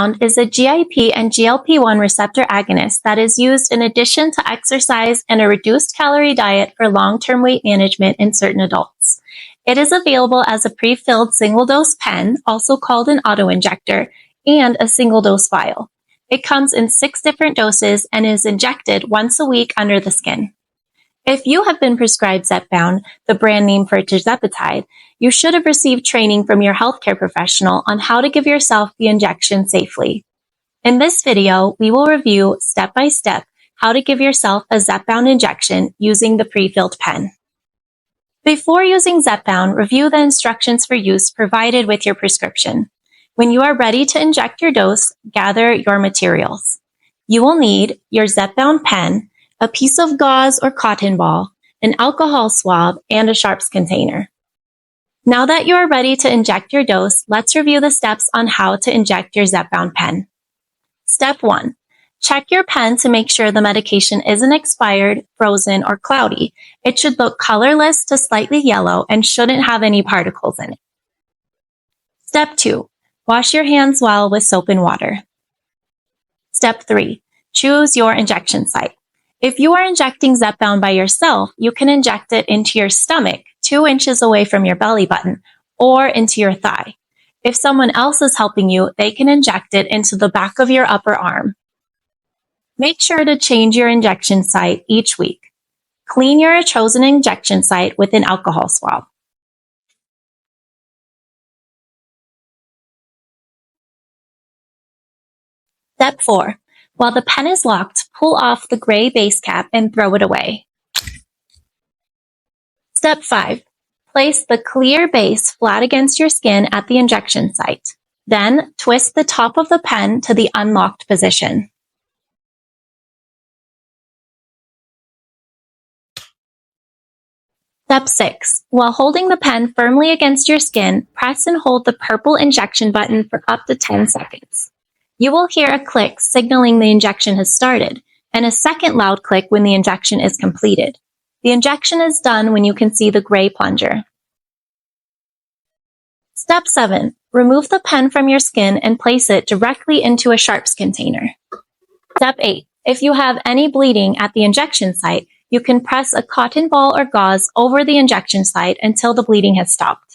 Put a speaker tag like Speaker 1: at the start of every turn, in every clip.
Speaker 1: Zepbound is a GIP and GLP-1 receptor agonist that is used in addition to exercise and a reduced-calorie diet for long-term weight management in certain adults. It is available as a pre-filled single-dose pen, also called an autoinjector, and a single-dose vial. It comes in 6 different doses and is injected once a week under the skin. If you have been prescribed Zepbound, the brand name for tirzepatide, you should have received training from your healthcare professional on how to give yourself the injection safely. In this video, we will review step by step how to give yourself a Zepbound injection using the pre-filled pen. Before using Zepbound, review the instructions for use provided with your prescription. When you are ready to inject your dose, gather your materials. You will need your Zepbound pen, a piece of gauze or cotton ball, an alcohol swab, and a sharps container. Now that you are ready to inject your dose, let's review the steps on how to inject your Zepbound pen. Step 1. Check your pen to make sure the medication isn't expired, frozen, or cloudy. It should look colorless to slightly yellow and shouldn't have any particles in it. Step 2. Wash your hands well with soap and water. Step 3. Choose your injection site. If you are injecting Zepbound by yourself, you can inject it into your stomach, 2 inches away from your belly button, or into your thigh. If someone else is helping you, they can inject it into the back of your upper arm. Make sure to change your injection site each week. Clean your chosen injection site with an alcohol swab. Step 4. While the pen is locked, pull off the gray base cap and throw it away. Step 5. Place the clear base flat against your skin at the injection site. Then, twist the top of the pen to the unlocked position. Step 6. While holding the pen firmly against your skin, press and hold the purple injection button for up to 10 seconds. You will hear a click signaling the injection has started, and a second loud click when the injection is completed. The injection is done when you can see the gray plunger. Step 7. Remove the pen from your skin and place it directly into a sharps container. Step 8. If you have any bleeding at the injection site, you can press a cotton ball or gauze over the injection site until the bleeding has stopped.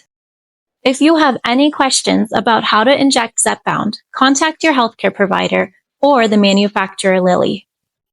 Speaker 1: If you have any questions about how to inject Zepbound, contact your healthcare provider or the manufacturer Lilly.